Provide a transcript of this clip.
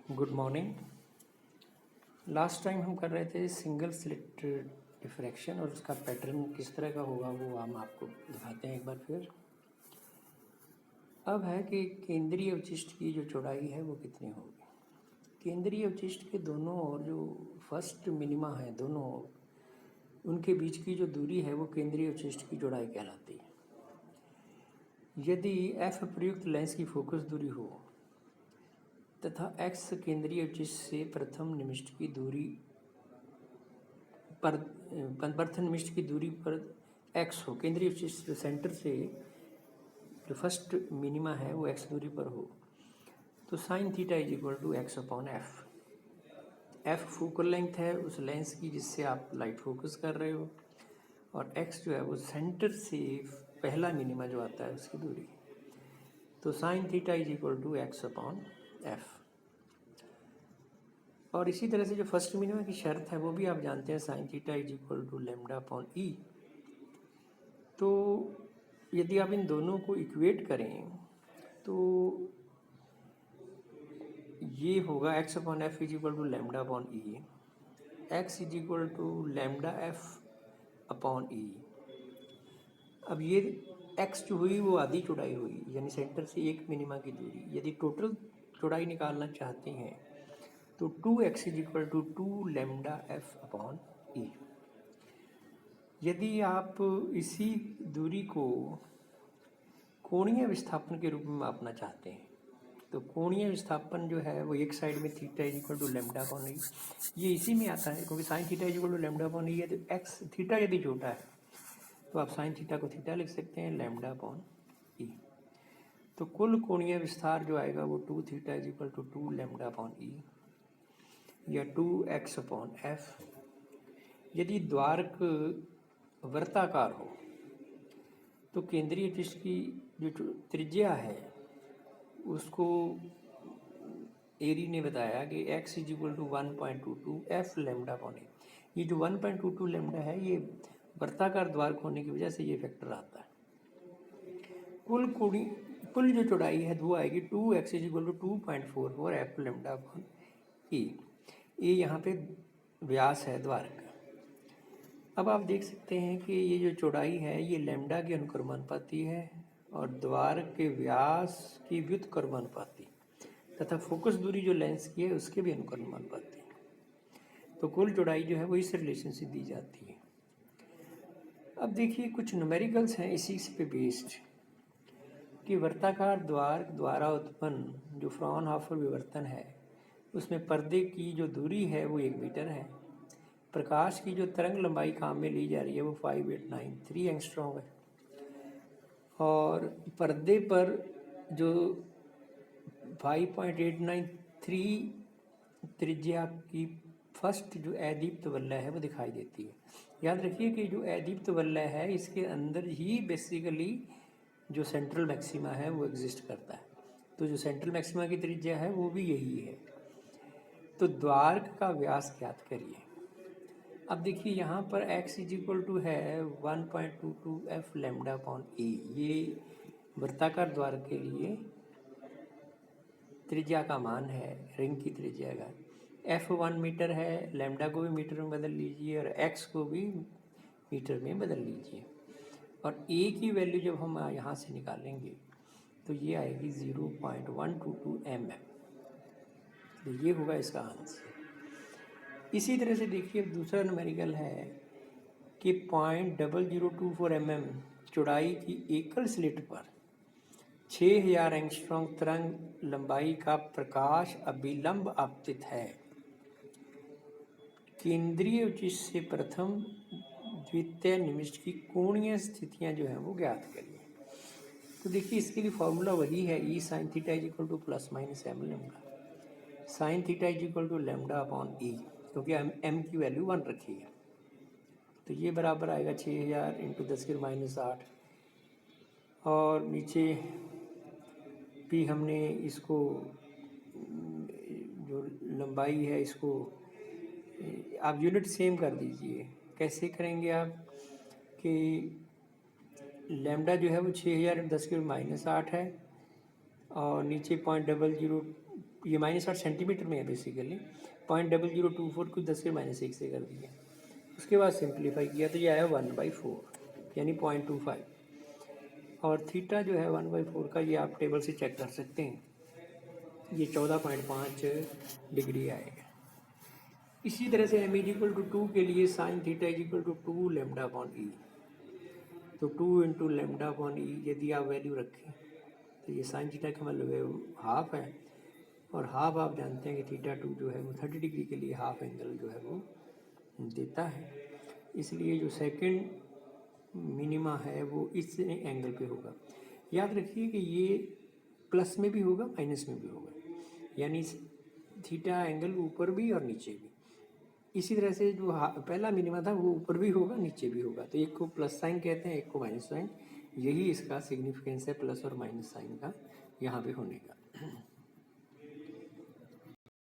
Good morning. Last time हम कर रहे थे सिंगल स्लिट डिफ्रैक्शन और उसका पैटर्न किस तरह का होगा वो हम आपको दिखाते हैं एक बार फिर। अब है कि केंद्रीय अवशिष्ट की जो चौड़ाई है वो कितनी होगी। केंद्रीय अवशिष्ट के दोनों ओर जो फर्स्ट मिनिमा है दोनों ओर उनके बीच की जो दूरी है वो केंद्रीय अवशिष्ट की चौड़ाई कहलाती है। यदि एफ प्रयुक्त लेंस की फोकस दूरी हो तथा एक्स केंद्रीय अवशिष्ट से प्रथम निविष्ट की दूरी पर प्रथम निविष्ट की दूरी पर एक्स हो, केंद्रीय अवशिष्ट सेंटर से जो फर्स्ट मिनिमा है वो एक्स दूरी पर हो, तो sine theta is equal to X upon F. F focal length है उस लेंस की जिससे आप लाइट फोकस कर रहे हो, और एक्स जो है वो सेंटर से पहला मिनिमा जो आता है उसकी दूरी। तो sine theta is equal to X upon F. और इसी तरह से जो फर्स्ट मिनिमा की शर्त है वो भी आप जानते हैं, sine theta is equal to lambda upon e. तो यदि आप इन दोनों को इक्वेट करें तो ये होगा x upon f is equal to lambda upon e, x is equal to lambda f upon e. अब ये एक्स जो हुई वो आधी चौड़ाई हुई, यानी सेंटर से एक मिनिमा की दूरी। यदि टोटल चौड़ाई निकालना चाहते हैं तो 2x is equal to 2 lambda f upon e. यदि आप इसी दूरी को कोणीय विस्थापन के रूप में मापना चाहते हैं तो कोणीय विस्थापन जो है वो एक साइड में theta is equal to lambda upon e, ये इसी में आता है क्योंकि sine theta is equal to lambda upon e है। तो एक्स थीटा यदि छोटा है तो आप साइन थीटा को थीटा लिख सकते हैं लेमडा अपॉन ई। तो कुल कोणीय विस्तार जो आएगा वो 2 theta is equal to 2 lambda upon e या 2x अपॉन एफ। यदि द्वारक वर्ताकार हो तो केंद्रीय अवशिष्ट की जो त्रिज्या है उसको एरी ने बताया कि x is equal to 1.22 f lambda upon a. ये जो 1.22 लेमडा है ये वर्ताकार द्वारक होने की वजह से ये फैक्टर आता है। कुल जो चौड़ाई है वो आएगी 2x is equal to 2.44 f lambda upon e. ये यहाँ पे व्यास है द्वारक का। अब आप देख सकते हैं कि ये जो चौड़ाई है ये लेमडा के अनुक्रमानुपाती है और द्वारक के व्यास की व्युत्क्रमानुपाती तथा फोकस दूरी जो लेंस की है उसके भी अनुक्रमानुपाती है। तो कुल चौड़ाई जो है वो इस रिलेशन से दी जाती है। अब देखिए कुछ न्यूमेरिकल्स हैं इसी पे बेस्ड कि वर्ताकार द्वारक द्वारा उत्पन्न जो फ्रॉनहोफर विवर्तन है उसमें पर्दे की जो दूरी है वो 1 मीटर है। प्रकाश की जो तरंग लंबाई काम में ली जा रही है वो 5893 एंगस्ट्रॉम है, और पर्दे पर जो 5.893 त्रिज्या की फर्स्ट जो अदीप्त वलय है वो दिखाई देती है। याद रखिए कि जो अदीप्त वलय है इसके अंदर ही बेसिकली जो सेंट्रल मैक्सिमा है वो एग्जिस्ट करता है। तो जो सेंट्रल मैक्सिमा की त्रिज्या है वो भी यही है। तो द्वारक का व्यास ज्ञात करिए। अब देखिए यहाँ पर x इज इक्वल टू है 1.22 एफ लेमडा अपॉन ई। ये वृत्ताकार द्वारक के लिए त्रिज्या का मान है, रिंग की त्रिज्या का। एफ 1 मीटर है, लेमडा को भी मीटर में बदल लीजिए और x को भी मीटर में बदल लीजिए, और a की वैल्यू जब हम यहाँ से निकालेंगे तो ये आएगी 0.122 mm। तो ये होगा इसका आंसर। इसी तरह से देखिए दूसरा न्यूमेरिकल है कि 0.0024 mm चौड़ाई की एकल स्लिट पर 6000 एंगस्ट्रॉम तरंग लंबाई का प्रकाश अभिलंब आपतित है। केंद्रीय अवशिष्ट से प्रथम द्वितीय निविष्ट की कोणीय स्थितियां जो हैं वो ज्ञात करिए। तो देखिए इसके लिए फॉर्मूला वही है, e sine theta is equal to plus minus m lambda, sine theta is equal to lambda upon e, क्योंकि एम की वैल्यू 1 रखी है। तो ये बराबर आएगा 6000 इंटू 10⁻8, और नीचे भी हमने इसको जो लंबाई है इसको आप यूनिट सेम कर दीजिए। कैसे करेंगे आप कि लेमडा जो है वो 6000 इंटू 10⁻8 है और नीचे 0.0024 ये -8 सेंटीमीटर में है बेसिकली, 0.0024 को 10⁻⁻1 से कर दिया। उसके बाद सिंप्लीफाई किया तो ये आया 1/4 यानी 0.25। और थीटा जो है 1/4 का, ये आप टेबल से चेक कर सकते हैं, ये 14.5 डिग्री आएगा। इसी तरह से m = 2 के लिए साइन थीटा = 2 λ/e। तो 2 × λ/e यदि आप वैल्यू रखें तो ये साइन थीटा का मतलब है हाफ है, और हाफ आप जानते हैं कि θ2 जो है वो 30 डिग्री के लिए हाफ एंगल जो है वो देता है। इसलिए जो सेकंड मिनिमा है वो इस एंगल पे होगा। याद रखिए कि ये प्लस में भी होगा माइनस में भी होगा, यानी थीटा एंगल ऊपर भी और नीचे भी। इसी तरह से जो पहला मिनिमा था वो ऊपर भी होगा नीचे भी होगा। तो एक को प्लस साइन कहते हैं, एक को माइनस साइन। यही इसका सिग्निफिकेंस है प्लस और माइनस साइन का यहाँ पे होने का।